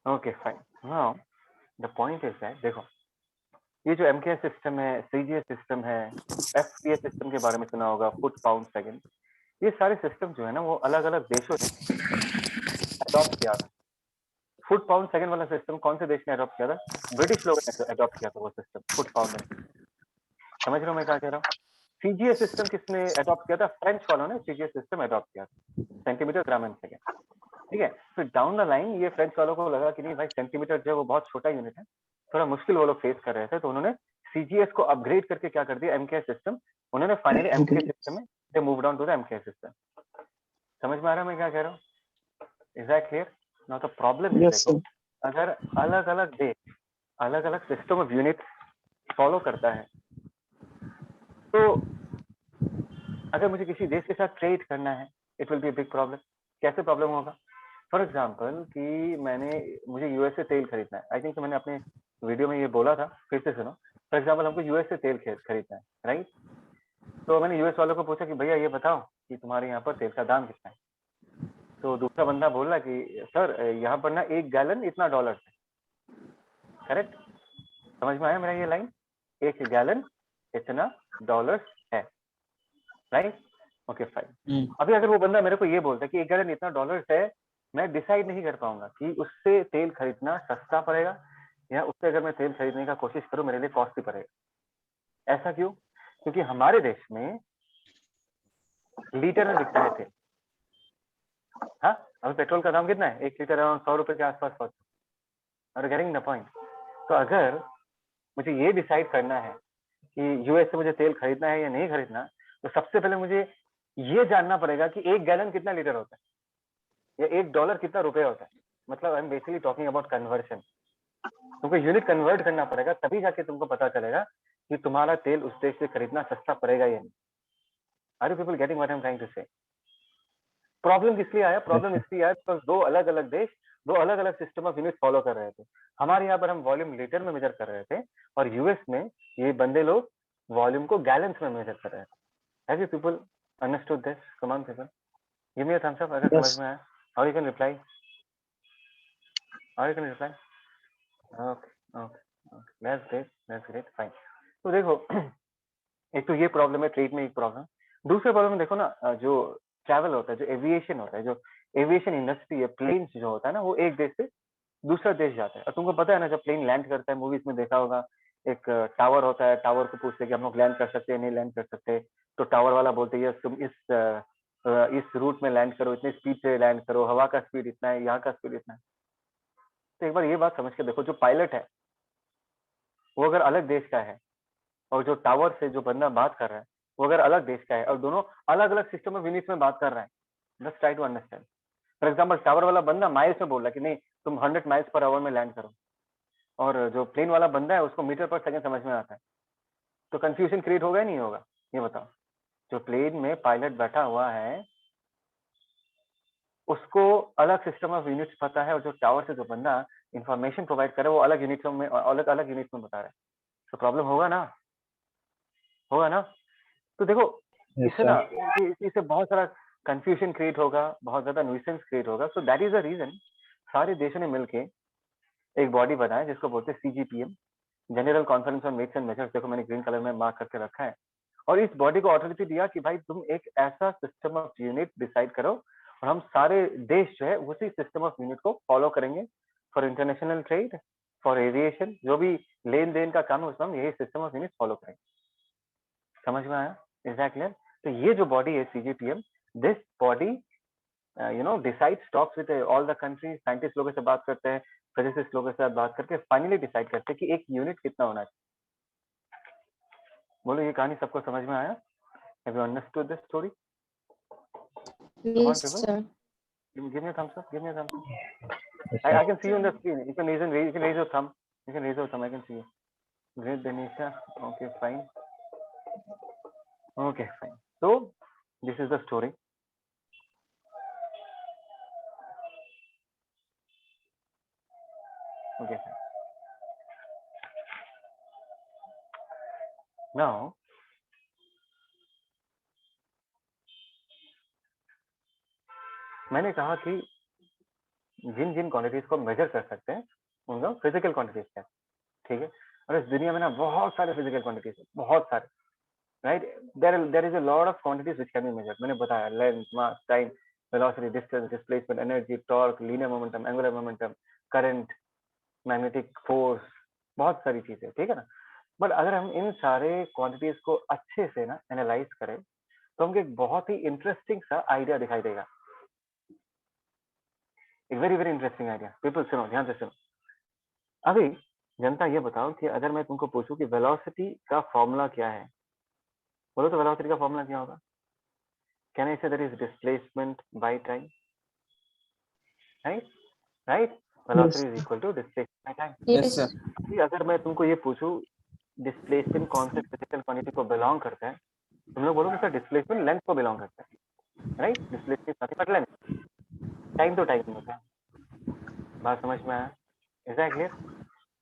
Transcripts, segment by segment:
Okay, fine. Now the point is that देखो ये जो MKS सिस्टम है, CGS सिस्टम है, FPS सिस्टम के बारे में सुना होगा, फुट पाउंड सेकंड, ये सारे सिस्टम जो है ना वो अलग अलग देशों ने अडॉप्ट किया था। फुट पाउंड सेकंड वाला सिस्टम कौन से देश ने अडॉप्ट किया था? ब्रिटिश लोगों ने अडॉप्ट किया था वो सिस्टम, फुट पाउंड एंड समझ रहे हो मैं क्या कह रहा हूँ? सीजीएस सिस्टम किसने अडॉप्ट किया था? फ्रेंच वालों ने सीजीएस सिस्टम अडॉप्ट किया था, सेंटीमीटर ग्राम एंड सेकंड। ठीक है, फिर डाउन द लाइन ये फ्रेंच वालों को लगा कि नहीं भाई, सेंटीमीटर जो है वो बहुत छोटा यूनिट है, थोड़ा मुश्किल वो लोग फेस कर रहे थे, तो उन्होंने सीजीएस को अपग्रेड करके क्या कर दिया, एमकेएस सिस्टम। उन्होंने फाइनली एमकेएस सिस्टम में they move on to the MKS system. समझ में आ रहा है मैं क्या कह रहा हूँ? Is that clear? Now the problem is, Yes, देखो sir. अगर अलग अलग देश अलग अलग सिस्टम ऑफ यूनिट फॉलो करता है, तो अगर मुझे किसी देश के साथ ट्रेड करना है, it will be big problem. कैसे प्रॉब्लम होगा? फॉर एग्जाम्पल कि मुझे यूएस से तेल खरीदना है, आई थिंक मैंने अपने वीडियो में ये बोला था, फिर से सुनो। फॉर एग्जाम्पल हमको यूएस से तेल खरीदना है, राइट? तो मैंने यूएस वालों को पूछा कि भैया ये बताओ कि तुम्हारे यहाँ पर तेल का दाम कितना है। तो दूसरा बंदा बोल रहा कि सर यहाँ पर ना एक गैलन इतना डॉलर है। करेक्ट? समझ में आया मेरा ये लाइन? एक गैलन इतना डॉलर है, राइट? Okay fine. अभी अगर वो बंदा मेरे को ये बोलता है कि एक गैलन इतना डॉलर है, मैं डिसाइड नहीं कर पाऊंगा कि उससे तेल खरीदना सस्ता पड़ेगा या उससे अगर मैं तेल खरीदने का कोशिश करूं मेरे लिए कॉस्टली पड़ेगा। ऐसा क्यों? क्योंकि हमारे देश में लीटर में बिकता है तेल। हाँ, अभी पेट्रोल का दाम कितना है? 1 लीटर अराउंड 100 रुपए के आसपास पहुंचा। और गेटिंग द पॉइंट। तो अगर मुझे ये डिसाइड करना है कि यूएस से मुझे तेल खरीदना है या नहीं खरीदना, तो सबसे पहले मुझे ये जानना पड़ेगा कि एक गैलन कितना लीटर होता है या $1 कितना रुपए होता है। मतलब I am basically talking about conversion. तुमको यूनिट कन्वर्ट करना पड़ेगा, तभी जाके तुमको पता चलेगा कि तुम्हारा तेल उस देश से खरीदना सस्ता पड़ेगा या नहीं। Are you people getting what I am trying to say? Problem किस लिए आया? Yes, problem sir. इसलिए आया बिकॉज दो अलग अलग देश दो अलग अलग सिस्टम ऑफ यूनिट फॉलो कर रहे थे। हमारे यहाँ पर हम वॉल्यूम लीटर में मेजर कर रहे थे, और यूएस में ये बंदे लोग वॉल्यूम को गैलन्स में मेजर कर रहे थे। Have you people understood this? Come on people, give me a thumbs up अगर समझ Yes. में आया। और यू कैन रिप्लाई, और you can reply. Okay okay okay, that's great, that's great, fine. तो देखो एक तो ये प्रॉब्लम है, ट्रेड में एक प्रॉब्लम। दूसरा प्रॉब्लम देखो ना, जो ट्रैवल होता है, जो एविएशन होता है, जो एविएशन इंडस्ट्री है, प्लेन्स जो होता है ना, वो एक देश से दूसरा देश जाता है। और तुमको पता है ना, जब प्लेन लैंड करता है, मूवीज में देखा होगा, एक टावर होता है, टावर को पूछते हैं कि हम लोग लैंड कर सकते हैं नहीं लैंड कर सकते, तो टावर वाला बोलते हैं तुम इस रूट में लैंड करो, इतनी स्पीड से लैंड करो, हवा का स्पीड इतना है, यहाँ का स्पीड इतना है। तो एक बार ये बात समझ के देखो, जो पायलट है वो अगर अलग देश का है, और जो टावर से जो बंदा बात कर रहा है वो अगर अलग देश का है, और दोनों अलग अलग सिस्टम ऑफ यूनिट्स में बात कर रहा है, just try to understand. For example tower वाला बंदा माइल्स में बोल रहा है कि नहीं तुम 100 माइल्स पर आवर में लैंड करो, और जो प्लेन वाला बंदा है उसको मीटर पर सेकंड समझ में आता है। तो कंफ्यूजन क्रिएट होगा या नहीं होगा? ये बताओ। जो प्लेन में पायलट बैठा हुआ है उसको अलग सिस्टम ऑफ यूनिट्स पता है, और जो टावर से जो बंदा इंफॉर्मेशन प्रोवाइड कर रहा है वो अलग यूनिट्स में अलग अलग यूनिट्स में बता रहा है। तो प्रॉब्लम होगा ना, होगा ना? तो देखो Yes, इससे sir. ना इससे बहुत सारा कंफ्यूजन क्रिएट होगा, बहुत ज्यादा न्यूसेंस क्रिएट होगा। So that is the reason सारे देशों ने मिलके एक बॉडी बनाया जिसको बोलते हैं CGPM, general conference on weights and measures. देखो मैंने ग्रीन कलर में मार्क करके रखा है। और इस बॉडी को अथॉरिटी दिया कि भाई तुम एक ऐसा सिस्टम ऑफ यूनिट डिसाइड करो, और हम सारे देश जो है उसी सिस्टम ऑफ यूनिट को फॉलो करेंगे for international trade, for aviation, जो भी लेन देन का काम है उसमें हम यही सिस्टम ऑफ यूनिट फॉलो करेंगे। समझ में आया? Is that clear? तो ये जो बॉडी है CGPM, this body decide talks with all the country, scientist लोगों से बात करते हैं, फिजिसिस्ट लोगों के साथ बात करके फाइनली डिसाइड करते हैं कि एक यूनिट कितना होना चाहिए। बोलो ये कहानी सबको समझ में आया? Have you understood this story? Come on, Yes, people. sir. Give me a thumbs up. Give me a thumbs up. Yes, I, sir. I can see you on the screen. You can raise your thumb. You can raise your thumb. I can see you. Great, Denisha. Okay, fine. Okay, fine. So this is the story. Okay, fine. Now मैंने कहा कि जिन जिन quantities को major कर सकते हैं उनको physical quantities कहते हैं, ठीक है। और इस दुनिया में ना बहुत सारे फिजिकल क्वांटिटीज है, बहुत सारे, right. There is a lot of quantities which can be measured. मैंने बताया length, mass, time, velocity, distance, displacement, energy, torque, linear momentum, angular momentum, current, magnetic force, बहुत सारी चीजें, ठीक है ना। बट अगर हम इन सारे क्वांटिटीज को अच्छे से ना एनालाइज करें तो हमको एक बहुत ही इंटरेस्टिंग सा आइडिया दिखाई देगा। एक very very interesting idea. People सुनो, ध्यान से सुनो। अभी जनता ये बताओ कि अगर मैं तुमको पूछूं कि वेलोसिटी का फॉर्मूला क्या है, बोलो तो वेलोसिटी का फॉर्मूला क्या होगा? Can I say that is displacement by time, right? Right, Yes. Velocity is equal to displacement by time. Yes, sir. अभी अगर मैं तुमको ये पूछूं डिस्प्लेसमेंट कौन से फिजिकल क्वांटिटी को बिलोंग करता है, तुम लोग बोलोगे सर डिस्प्लेसमेंट लेंथ को बिलोंग करता है, right. Displacement nothing but length, time तो टाइम होता है। बात समझ में आया? Is that clear?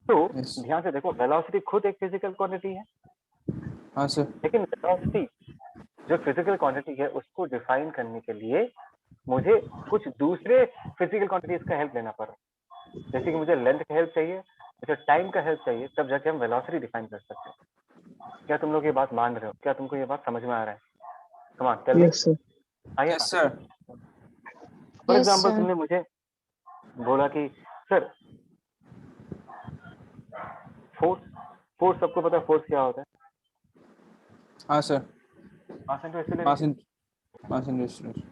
तो Yes. ध्यान से देखो, वेलोसिटी खुद एक फिजिकल क्वांटिटी है, हाँ sir. लेकिन वेलोसिटी जो फिजिकल क्वांटिटी है उसको डिफाइन करने के लिए मुझे कुछ दूसरे फिजिकल क्वांटिटीज का हेल्प लेना पड़ा। जैसे कि मुझे लेंथ का हेल्प चाहिए, मुझे टाइम का हेल्प चाहिए, तब जाके हम वेलोसिटी डिफाइन कर सकते हैं। क्या तुम लोग ये बात मान रहे हो? क्या तुमको ये बात समझ में आ रहा है? Come on tell me. Yes, sir. आइए Yes, sir. For Yes, example sir. तुमने मुझे बोला कि सर फोर्स, फोर्स सबको पता है फोर्स क्या होता है? हाँ sir. Mass into Mass acceleration. in mass in distance.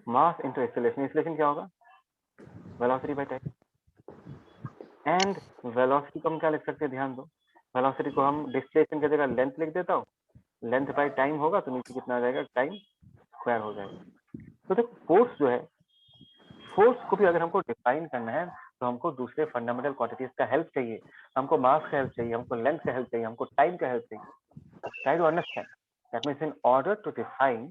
Mass into acceleration, acceleration क्या होगा? Velocity by time. And velocity को हम क्या लिख सकते हैं? ध्यान दो, वेलोसिटी को हम डिस्प्लेसमेंट की जगह लेंथ लिख देता हूँ, लेंथ बाय टाइम होगा तो नीचे कितना आ जाएगा? टाइम स्क्वायर हो जाएगा। तो देखो फोर्स जो है, फोर्स को भी अगर हमको डिफाइन करना है तो हमको दूसरे फंडामेंटल क्वांटिटीज का हेल्प चाहिए। हमको मास का हेल्प चाहिए, हमको लेंथ का हेल्प चाहिए, हमको टाइम का हेल्प चाहिए। Try to understand that means in order to define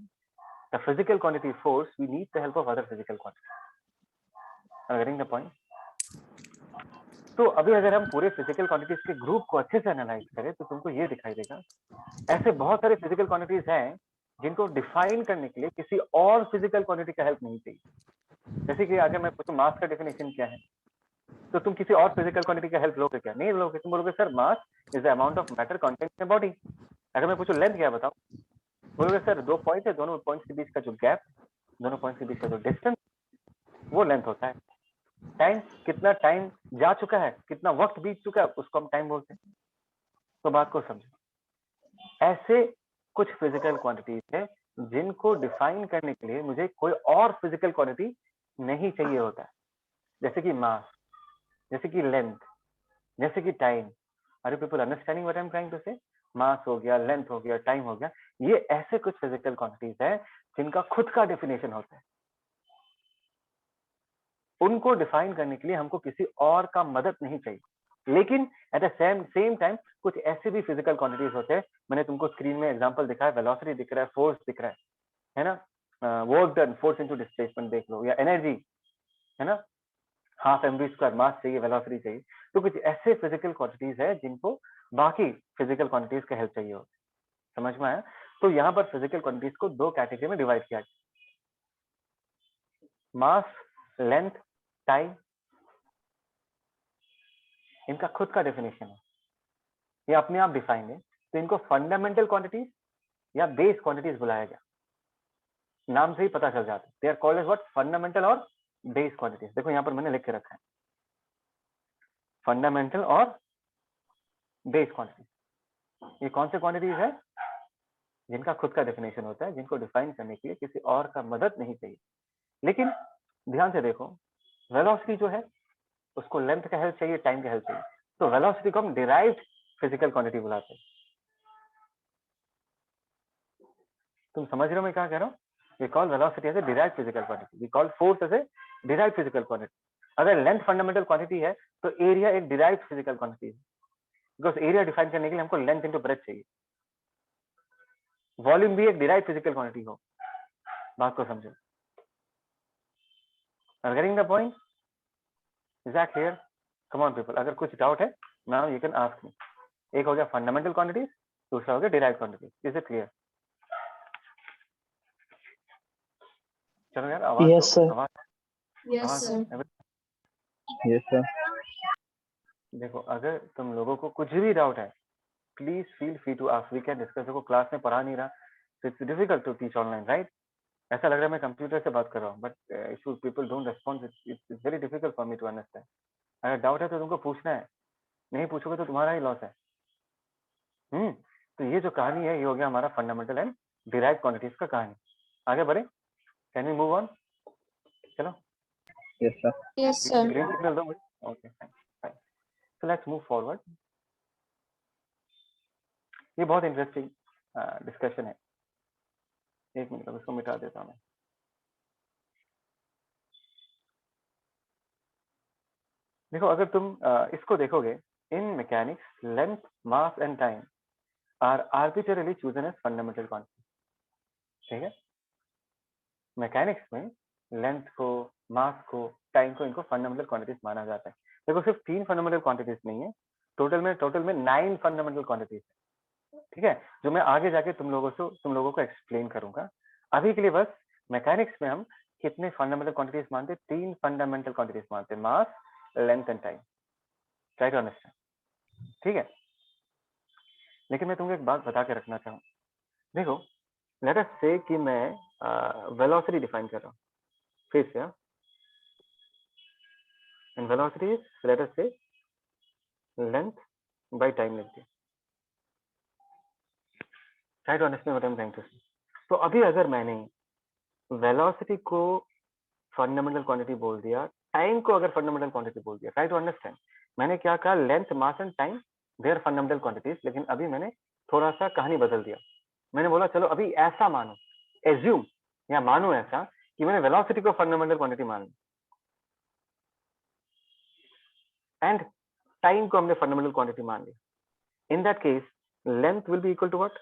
the physical quantity force we need the help of other physical quantity. Are getting the point? तो अभी अगर हम पूरे फिजिकल क्वांटिटीज के ग्रुप को अच्छे से एनालाइज करें तो तुमको ये दिखाई देगा ऐसे बहुत सारे फिजिकल क्वांटिटीज हैं जिनको डिफाइन करने के लिए किसी और फिजिकल क्वांटिटी का हेल्प नहीं चाहिए। जैसे कि अगर मैं पूछूं मास का डेफिनेशन क्या है, तो तुम किसी और फिजिकल क्वांटिटी का हेल्प लोगे क्या? नहीं लोगे। तुम बोलोगे sir mass is the amount of matter content in body. अगर मैं पूछूं लेंथ क्या, बताओ, बोलोगे सर दो पॉइंट है, दोनों पॉइंट्स के बीच का जो गैप, दोनों पॉइंट्स के बीच का जो डिस्टेंस, वो लेंथ होता है। टाइम, कितना टाइम जा चुका है, कितना वक्त बीत चुका है, उसको हम टाइम बोलते हैं। तो बात को समझो, ऐसे कुछ फिजिकल क्वांटिटीज है जिनको डिफाइन करने के लिए मुझे कोई और फिजिकल क्वांटिटी नहीं चाहिए होता है। जैसे कि मास, जैसे कि लेंथ, जैसे कि time. Are you people understanding what I am trying to say? Mass हो गया, लेंथ हो गया, टाइम हो गया, ये ऐसे कुछ फिजिकल क्वांटिटीज है जिनका खुद का डेफिनेशन होता है। उनको डिफाइन करने के लिए हमको किसी और का मदद नहीं चाहिए। लेकिन एट द सेम टाइम कुछ ऐसे भी फिजिकल क्वांटिटीज होते हैं, मैंने तुमको स्क्रीन में एग्जांपल दिखाया, वेलोसिटी दिख रहा है, फोर्स दिख रहा है ना, work done, force into displacement देख लो, या एनर्जी, है ना, हाफ एम वी स्क्वायर, मास चाहिए, वेलोसिटी चाहिए। तो कुछ ऐसे फिजिकल क्वांटिटीज है जिनको बाकी फिजिकल क्वांटिटीज का हेल्प चाहिए होता है। समझ में आया? तो यहाँ पर फिजिकल क्वांटिटीज को दो कैटेगरी में डिवाइड किया गया, मास, लेंथ, टाइम। इनका खुद का डेफिनेशन है, ये अपने आप डिफाइंड है। तो इनको फंडामेंटल क्वांटिटीज या बेस क्वांटिटीज बुलाया गया, नाम से ही पता चल जाता है। They are called as what? Fundamental और बेस क्वांटिटीज। देखो यहाँ पर मैंने लिख के रखा है, फंडामेंटल और बेस क्वांटिटीज। ये कौन से क्वांटिटीज है? जिनका खुद का डेफिनेशन होता है, जिनको डिफाइन करने के लिए किसी और का मदद नहीं चाहिए। लेकिन ध्यान से देखो, वेलोसिटी जो है उसको लेंथ का हेल्प चाहिए, टाइम का हेल्प चाहिए। तो वेलोसिटी को हम डिराइव्ड फिजिकल क्वांटिटी बुलाते हैं। तुम समझ रहे हो मैं क्या कह रहा हूँ? We call velocity as a derived physical quantity, we call force as a derived physical quantity. अगर लेंथ फंडामेंटल क्वांटिटी है तो एरिया एक डिराइव्ड फिजिकल क्वांटिटी है, बिकॉज एरिया डिफाइन करने के लिए हमको लेंथ इनटू ब्रेथ चाहिए। वॉल्यूम भी एक डिराइव्ड फिजिकल क्वांटिटी हो। बात को समझो। Are getting the point? Is that clear? Come on people, अगर कुछ डाउट है now you can ask me. एक हो गया फंडामेंटल क्वांटिटीज, दूसरा हो गया derived quantities. Is it clear? चलो यार आवाज Yes, दो, sir. आवाज। Yes, sir. Yes, sir. देखो अगर तुम लोगों को कुछ भी डाउट है, please feel free to ask, we can discuss. देखो क्लास में पढ़ा नहीं रहा, तो it's difficult to teach online, right? ऐसा लग रहा है मैं कंप्यूटर से बात कर रहा हूँ, but if people don't respond, it's very difficult for me to understand. अगर डाउट है तो तुमको पूछना है, नहीं पूछोगे तो तुम्हारा ही लॉस है। तो ये जो कहानी है, ये हो गया हमारा फंडामेंटल एंड डिराइव्ड क्वांटिटीज का कहानी। आगे बढ़े, कैन वी मूव ऑन? चलो, Yes, sir. Yes, sir. Green signal दो मुझे। Okay fine fine, so let's move forward. ये बहुत इंटरेस्टिंग डिस्कशन है। एक मिनट, अब इसको मिटा देता हूँ मैं। देखो अगर तुम इसको देखोगे, in mechanics length, mass and time are arbitrarily chosen as fundamental quantity. ठीक है, मैकेनिक्स में लेंथ को, मास को, टाइम को, इनको फंडामेंटल क्वांटिटीज माना जाता है। देखो सिर्फ 3 फंडामेंटल क्वांटिटीज नहीं है, टोटल में 9 फंडामेंटल क्वांटिटीज है। ठीक है, जो मैं आगे जाके तुम लोगों को एक्सप्लेन करूंगा। अभी के लिए बस मैकेनिक्स में हम कितने फंडामेंटल क्वांटिटीज मानते हैं? 3 फंडामेंटल क्वांटिटीज मानते हैं, mass, length and time. Try to understand, ठीक है? लेकिन मैं तुमको एक बात बता के रखना चाहूँ। देखो लेट अस से कि मैं वेलोसिटी डिफाइन कर रहा हूँ फिर से, and velocity is let us say length by time लिखते हैं। Try to understand what I am trying to say. तो अभी अगर मैंने वेलोसिटी को फंडामेंटल क्वांटिटी बोल दिया, टाइम को अगर फंडामेंटल क्वांटिटी बोल दिया, ट्राई टू अंडरस्टैंड। मैंने क्या कहा? Length, mass and time they are fundamental quantities. लेकिन अभी मैंने थोड़ा सा कहानी बदल दिया। मैंने बोला चलो अभी ऐसा मानो, एज्यूम या मानो ऐसा कि मैंने वेलोसिटी को फंडामेंटल क्वांटिटी मान ली एंड टाइम को हमने फंडामेंटल क्वांटिटी मान ली। In that case length will be equal to what?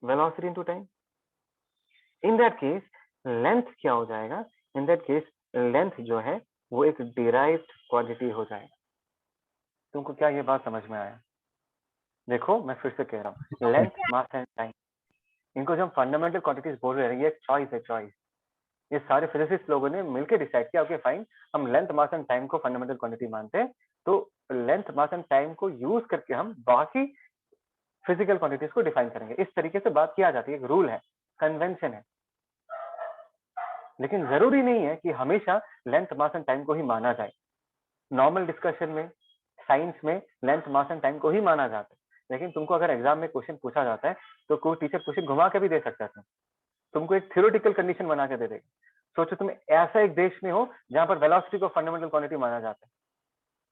Velocity into time. In that case length क्या हो जाएगा? इन दैट केस लेंथ जो है वो एक डिराइव्ड क्वांटिटी हो जाएगा। तुमको क्या ये बात समझ में आया? देखो मैं फिर से कह रहा हूँ, लेंथ, मास एंड टाइम, इनको जब हम फंडामेंटल क्वांटिटीज बोल रहे हैं, ये एक चॉइस है, चॉइस। ये सारे फिजिसिस्ट लोगों ने मिलकर डिसाइड किया, ओके फाइन, हम लेंथ, मास एंड टाइम को फंडामेंटल क्वांटिटी मानते हैं, तो लेंथ, मास एंड टाइम को यूज करके हम बाकी फिजिकल क्वांटिटीज को डिफाइन करेंगे। इस तरीके से बात किया जाती है, एक रूल है, कन्वेंशन है। लेकिन जरूरी नहीं है कि हमेशा लेंथ, मास एंड टाइम को ही माना जाए। नॉर्मल डिस्कशन में, साइंस में लेंथ, मास एंड टाइम को ही माना जाता है। लेकिन तुमको अगर एग्जाम में क्वेश्चन पूछा जाता है तो कोई टीचर क्वेश्चन घुमा के भी दे सकता है, तुमको एक थ्योरेटिकल कंडीशन बना के दे देगा। सोचो तुम ऐसा एक देश में हो जहां पर वेलोसिटी को फंडामेंटल क्वांटिटी माना जाता है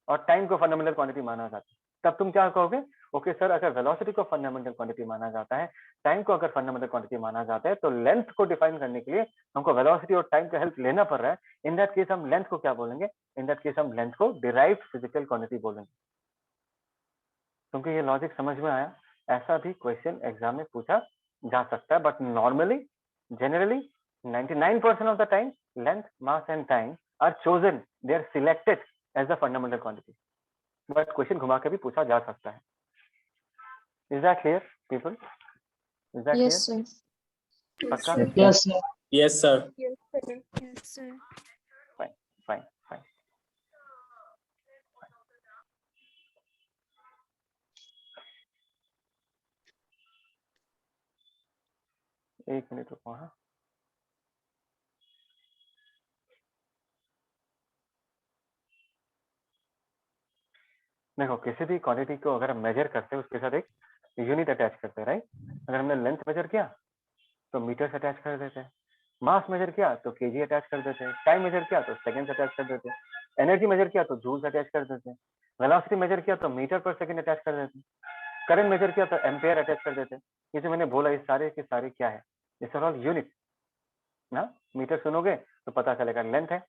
और टाइम को फंडामेंटल क्वांटिटी माना जाता है, तब तुम क्या कहोगे? ओके सर, अगर वेलोसिटी को फंडामेंटल क्वांटिटी माना जाता है, टाइम को अगर फंडामेंटल क्वांटिटी माना जाता है, तो लेंथ को डिफाइन करने के लिए हमको वेलोसिटी और टाइम का हेल्प लेना पड़ रहा है। इन दैट केस हम लेंथ को क्या बोलेंगे? इन दैट केस हम लेंथ को डिराइव्ड फिजिकल क्वांटिटी बोलेंगे। तुमको ये लॉजिक समझ में आया? ऐसा भी क्वेश्चन एग्जाम में पूछा जा सकता है, but normally, generally 99% of the time length, mass and time are chosen, they are selected as the fundamental quantity, but question घुमा के भी पूछा जा सकता है। Is that clear people? Is that Yes, clear? sir. पक्का? Yes, sir. Yes, sir. Yes, sir. Yes, sir. Fine, fine, fine. एक minute रुको। हाँ, देखो किसी भी क्वांटिटी को अगर हम मेजर करते हैं, उसके साथ एक यूनिट अटैच करते हैं, राइट? अगर हमने लेंथ मेजर किया तो मीटर अटैच कर देते हैं, मास मेजर किया तो केजी अटैच कर देते हैं, टाइम मेजर किया तो सेकंड्स अटैच कर देते हैं, एनर्जी मेजर किया तो जूल्स अटैच कर देते हैं, वेलोसिटी मेजर किया तो मीटर पर सेकंड अटैच कर देते हैं, करंट मेजर किया तो एम्पेयर अटैच कर देते हैं। ये जो मैंने बोला, ये सारे के सारे क्या है? ये सब ऑल यूनिट ना। मीटर सुनोगे तो पता चलेगा लेंथ है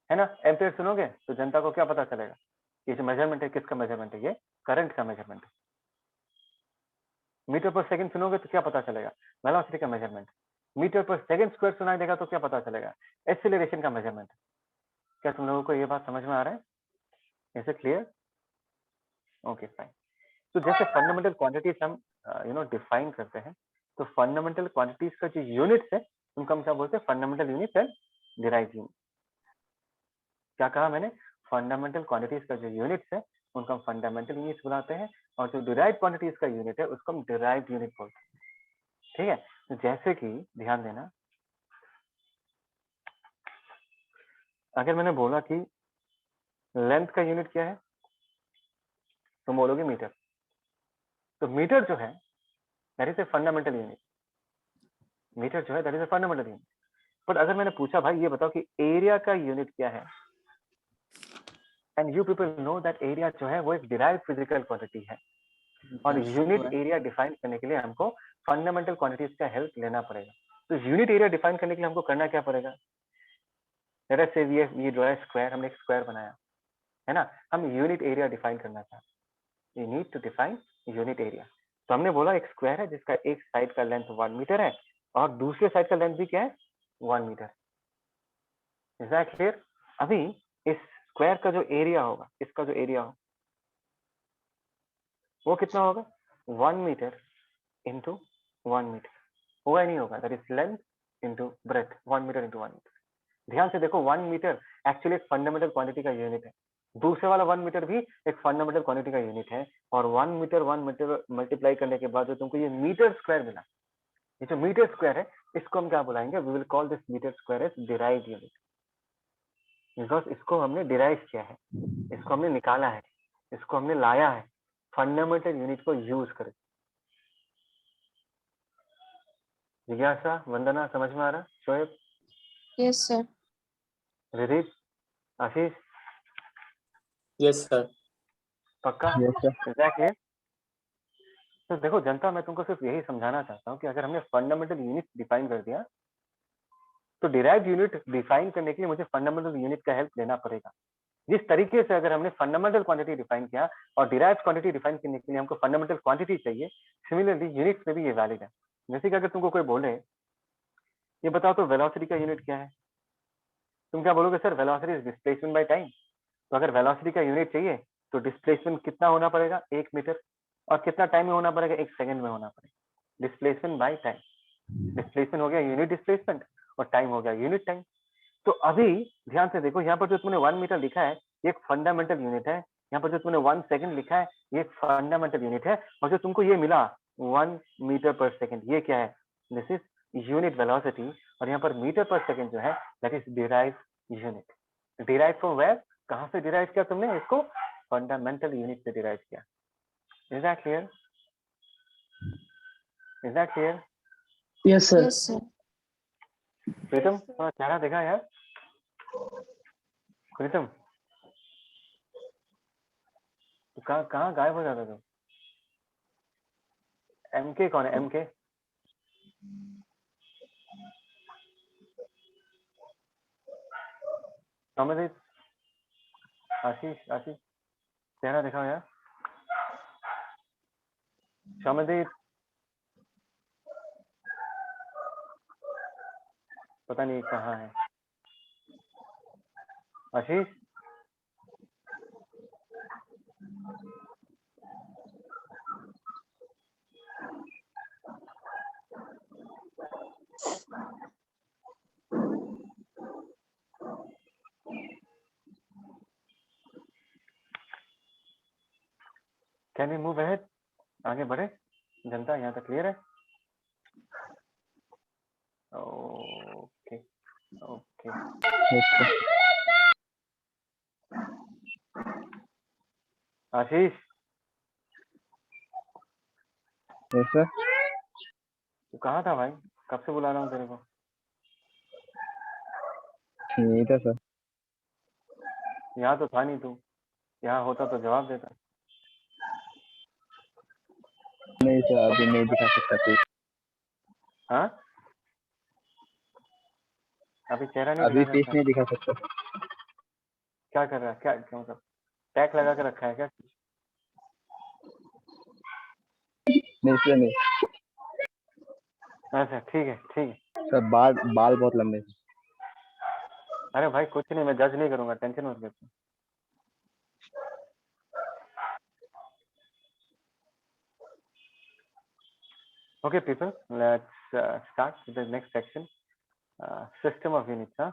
ना? एम्पेयर सुनोगे तो जनता को क्या पता चलेगा? ये जो मेजरमेंट है, किसका मेजरमेंट है? ये करंट का मेजरमेंट है। मीटर पर सेकंड सुनोगे तो क्या पता चलेगा? वेलोसिटी का measurement. Metre per second square सुनाई देगा तो क्या पता चलेगा? एक्सीलरेशन का मेजरमेंट। क्या तुम लोगों को ये बात समझ में आ रहा है? Is it clear? Okay fine. तो जैसे फंडामेंटल क्वांटिटीज हम डिफाइन करते हैं, तो फंडामेंटल क्वांटिटीज का जो यूनिट्स है उनको हम क्या बोलते हैं? Fundamental unit and derived unit. क्या कहा मैंने? फंडामेंटल क्वांटिटीज का जो यूनिट्स है उनको हम फंडामेंटल यूनिट्स बुलाते हैं, और जो डिराइव्ड क्वांटिटीज का यूनिट है उसको हम डिराइव्ड यूनिट बोलते हैं। ठीक है, तो जैसे कि ध्यान देना, अगर मैंने बोला कि लेंथ का यूनिट क्या है, तो बोलोगे मीटर। तो मीटर जो है that is a fundamental unit. Metre जो है that is a fundamental unit. But अगर मैंने पूछा भाई ये बताओ कि एरिया का यूनिट क्या है, and you people know that area जो है वो एक डिराइव्ड फिजिकल क्वांटिटी है, और यूनिट एरिया डिफाइन करने के लिए हमको फंडामेंटल क्वांटिटीज का हेल्प लेना पड़ेगा। तो यूनिट एरिया डिफाइन करने के लिए हमको करना क्या पड़ेगा? लेट अस से वी ड्रॉ स्क्वायर, हमने एक स्क्वायर बनाया है ना, हम यूनिट एरिया डिफाइन करना चाहते हैं। You need to define unit area. तो हमने बोला एक स्क्वायर है जिसका एक साइड का लेंथ 1 मीटर है और दूसरे साइड का लेंथ भी क्या है? 1 मीटर। Is that clear? अभी इस स्क्वायर का जो एरिया होगा, इसका जो एरिया होगा वो कितना होगा? 1 मीटर इंटू 1 मीटर। होगा ही नहीं होगा, that is length into breadth, 1 metre into 1 metre. ध्यान से देखो 1 मीटर एक्चुअली एक फंडामेंटल क्वांटिटी का यूनिट है, दूसरे वाला 1 मीटर भी एक फंडामेंटल क्वांटिटी का यूनिट है, और 1 मीटर मल्टीप्लाई करने के बाद जो तुमको ये मीटर स्क्वायर मिला, ये जो मीटर स्क्वायर है इसको हम क्या बुलाएंगे? We will call this metre square as derived unit, because इसको हमने डिराइव किया है, इसको हमने निकाला है, इसको हमने लाया है फंडामेंटल यूनिट को यूज करके। जिज्ञासा, वंदना, समझ में आ रहा? Shoaib, Yes, sir. रिदीप, आशीष, यस सर। पक्का? Yes, sir. एग्जैक्टली। तो देखो जनता, मैं तुमको सिर्फ यही समझाना चाहता हूँ कि अगर हमने फंडामेंटल यूनिट डिफाइन कर दिया तो डिराइव्ड यूनिट डिफाइन करने के लिए मुझे फंडामेंटल यूनिट का हेल्प लेना पड़ेगा। जिस तरीके से अगर हमने फंडामेंटल क्वांटिटी डिफाइन किया और डिराइव्ड क्वांटिटी डिफाइन करने के लिए हमको फंडामेंटल क्वांटिटी चाहिए, सिमिलरली यूनिट्स में भी ये वैलिड है। जैसे कि अगर तुमको कोई बोले ये बताओ तो वेलोसिटी का यूनिट क्या है, तुम क्या बोलोगे? Sir velocity is displacement by time. तो अगर वेलोसिटी का यूनिट चाहिए तो डिस्प्लेसमेंट कितना होना पड़ेगा? 1 मीटर। और कितना टाइम में होना पड़ेगा? 1 सेकंड में होना पड़ेगा। Displacement by time. डिस्प्लेसमेंट हो गया यूनिट डिस्प्लेसमेंट और टाइम हो गया यूनिट टाइम। तो अभी ध्यान से देखो, यहाँ पर जो तुमने 1 मीटर लिखा है ये एक फंडामेंटल यूनिट है, यहाँ पर जो तुमने 1 सेकंड लिखा है ये एक फंडामेंटल यूनिट है, और जो तुमको ये मिला 1 मीटर पर सेकंड ये क्या है? This is unit velocity. और यहाँ पर मीटर पर सेकंड जो है that is derive unit. Derive from where? कहाँ से डिराइव किया तुमने इसको? फंडामेंटल यूनिट से डिराइव किया। Is that clear? Is that clear? Yes sir. Yes, sir. Pritam थोड़ा चेहरा देखा यार। प्रीतम तो कहाँ गायब हो जाता तू? एमके कौन है? एमके सौम्यदीप, आशीष, आशीष चेहरा दिखाओ यार। सौम्यदीप पता नहीं कहाँ है। आशीष कैन वी मूव अहेड? आगे बढ़े जनता, यहाँ तक क्लियर है? Okay okay. Yes, sir. आशीष Yes, sir. तू कहाँ था भाई? कब से बुला रहा हूँ तेरे को। नहीं था सर। यहाँ तो था नहीं तू, यहाँ होता तो जवाब देता। नहीं सर, अभी नहीं दिखा सकता कुछ। हाँ अभी चेहरा नहीं अभी दिखा फेस सकता? नहीं दिखा सकता। क्या कर रहा है? क्या मतलब टैग लगा के रखा है क्या? नहीं सर, नहीं अच्छा ठीक है ठीक है। सर, बाल बाल बहुत लंबे हैं। अरे भाई कुछ नहीं, मैं जज नहीं करूंगा, टेंशन मत ले। Okay, people, let's start with the next section. system of units, huh?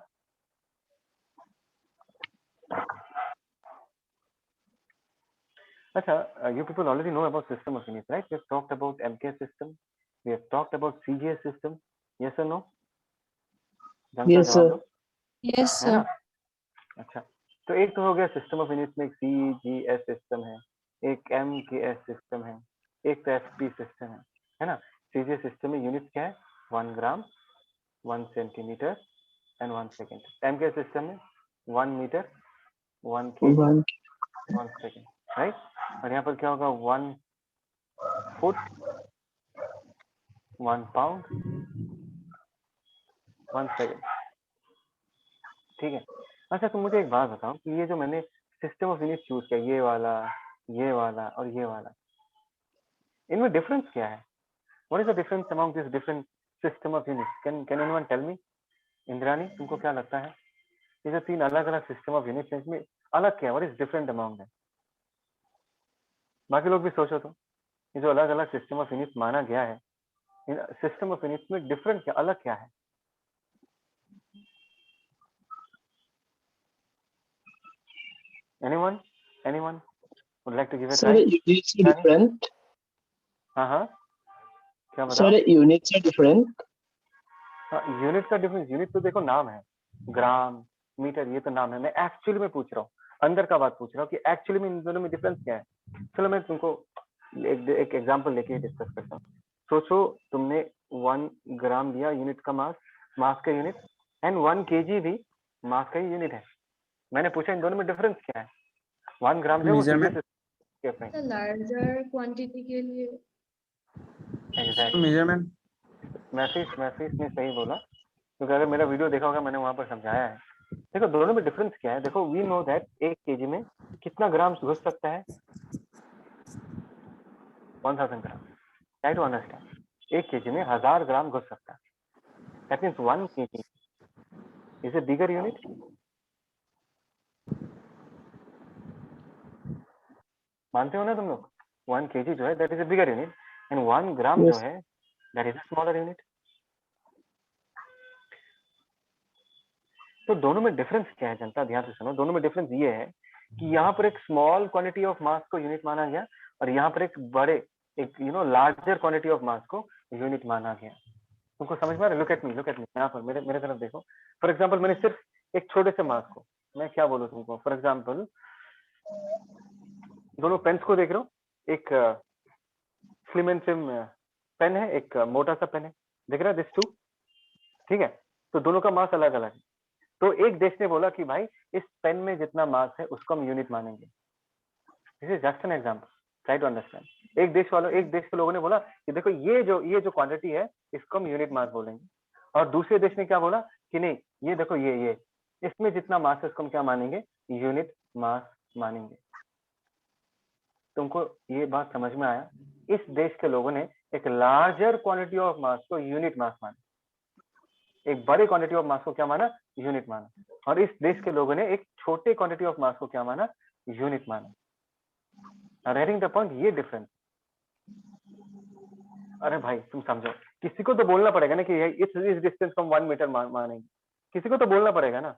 You people already know about system of units, right? We have talked about MK system, we have talked about CGS system, yes or no? Janata Yes, जवाब sir. दो, Yes, है ना? sir. अच्छा, तो एक तो हो गया सिस्टम ऑफ यूनिट्स में एक CGS सिस्टम है, एक MKS सिस्टम है, एक तो FP सिस्टम है ना? CGS सिस्टम में यूनिट्स क्या है? 1 gram, 1 centimetre and 1 second. MKS system में 1 metre, 1 kg, One. 1 second, right? और यहाँ पर क्या होगा? 1 फुट, 1 पाउंड, 1 सेकेंड. ठीक है. अच्छा, तो मुझे एक बात बताओ कि ये जो मैंने सिस्टम ऑफ यूनिट चूज किया, ये वाला और ये वाला, इनमें डिफरेंस क्या है? What is the difference among this different system of units? Can anyone tell me? Indrani, तुमको क्या लगता है ये जो 3 अलग अलग सिस्टम ऑफ यूनिट्स हैं, इसमें अलग क्या है? What is different among them? बाकी लोग भी सोचो तो, ये जो अलग अलग सिस्टम ऑफ यूनिट्स माना गया है, इन सिस्टम ऑफ यूनिट्स में डिफरेंट क्या, अलग क्या है? anyone would like to give a Sir, try? units are different. हाँ, क्या बताओ? Sir, units are different. हाँ, यूनिट का डिफरेंस, यूनिट तो देखो नाम है, ग्राम, मीटर, ये तो नाम है. मैं एक्चुअली में पूछ रहा हूँ, अंदर का बात पूछ रहा हूँ कि एक्चुअली में इन दोनों में डिफरेंस क्या है. चलो मैं तुमको एक एग्जांपल लेके डिस्कस करता हूँ. सोचो तुमने 1 ग्राम लिया, यूनिट का मास का यूनिट, एंड 1 kg भी मास का ही यूनिट है. मैंने पूछा इन दोनों में डिफरेंस क्या है? 1 ग्राम जो Measurement. The larger quantity के लिए एग्जैक्टली. Measurement. मैसेज ने सही बोला, क्योंकि अगर मेरा वीडियो देखा होगा, मैंने वहां पर समझाया है. देखो दोनों में डिफरेंस क्या है. देखो वी नो दैट 1 kg में कितना ग्राम घुस सकता है? 1000 gram. Try to understand. 1 kg में 1000 ग्राम घुस सकता है. That means 1 kg is a bigger unit. मानते हो ना तुम लोग? 1 kg जो है that is a bigger unit, and 1 gram Yes. जो है that is a smaller unit. तो दोनों में डिफरेंस क्या है जनता? ध्यान से सुनो. दोनों में डिफरेंस ये है कि यहाँ पर एक स्मॉल क्वांटिटी ऑफ मास को यूनिट माना गया, और यहाँ पर एक लार्जर क्वांटिटी ऑफ मास को यूनिट माना गया. तुमको समझ में आ रहा है? लुक एट मी यहाँ पर मेरे तरफ देखो. फॉर एग्जाम्पल मैंने सिर्फ एक छोटे से मास को, मैं क्या बोलूँ तुमको, फॉर एग्जाम्पल दोनों पेन्स को देख रहे हो. एक स्लिम एंड स्लिम पेन है, एक मोटा सा पेन है, देख रहा है, दिस टू. ठीक है, तो दोनों का मास अलग अलग है. तो एक देश ने बोला कि भाई इस पेन में जितना मास है उसको हम यूनिट मानेंगे. This is just an example, try to understand. एक देश के लोगों ने बोला कि देखो ये जो क्वांटिटी है इसको हम यूनिट मास बोलेंगे, और दूसरे देश ने क्या बोला कि नहीं, ये देखो ये इसमें जितना मास है उसको हम क्या मानेंगे? यूनिट मास मानेंगे. तुमको ये बात समझ में आया? इस देश के लोगों ने एक लार्जर क्वांटिटी ऑफ मास को यूनिट मास माना, एक बड़े क्वांटिटी ऑफ मास को क्या माना? यूनिट माना. और इस देश के लोगों ने एक छोटे क्वांटिटी ऑफ मास को क्या माना? यूनिट माना. रेडिंग द पॉइंट, ये डिफरेंस. अरे भाई तुम समझो, किसी को तो बोलना पड़ेगा ना कि इस डिस्टेंस को हम 1 मीटर मानेंगे. किसी को तो बोलना पड़ेगा ना.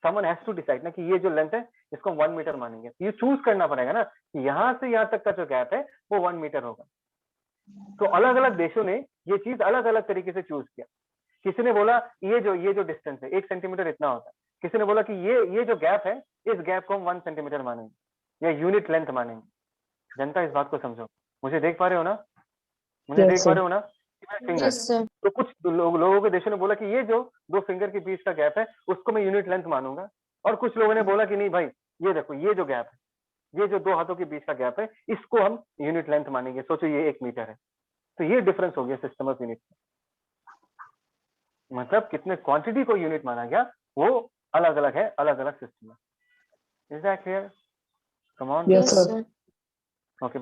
समवन हैज टू डिसाइड ना कि ये जो लेंथ है इसको 1 मीटर मानेंगे. ये चूज करना पड़ेगा ना, यहाँ से यहाँ तक का जो गैप है वो 1 मीटर होगा. तो अलग अलग देशों ने ये चीज अलग अलग तरीके से चूज किया. किसी ने बोला ये जो डिस्टेंस है 1 सेंटीमीटर इतना होता है. किसी ने बोला कि ये जो गैप है इस गैप को हम 1 सेंटीमीटर मानेंगे या यूनिट लेंथ मानेंगे. जनता इस बात को समझो. मुझे देख पा रहे हो ना? Yes, sir. Finger. yes sir तो कुछ लोगों के देशों ने बोला कि ये जो 2 फिंगर के बीच का गैप है उसको मैं यूनिट लेंथ मानूंगा, और कुछ लोगों ने बोला कि नहीं भाई ये देखो ये जो गैप है, ये जो 2 हाथों के बीच का गैप है इसको हम यूनिट लेंथ मानेंगे. सोचो ये 1 मीटर है. तो ये डिफरेंस हो गया सिस्टम ऑफ यूनिट. मतलब कितने क्वांटिटी को यूनिट माना गया वो अलग अलग है, अलग अलग सिस्टम में. Is that clear? Come on. Yes, yes sir. sir okay.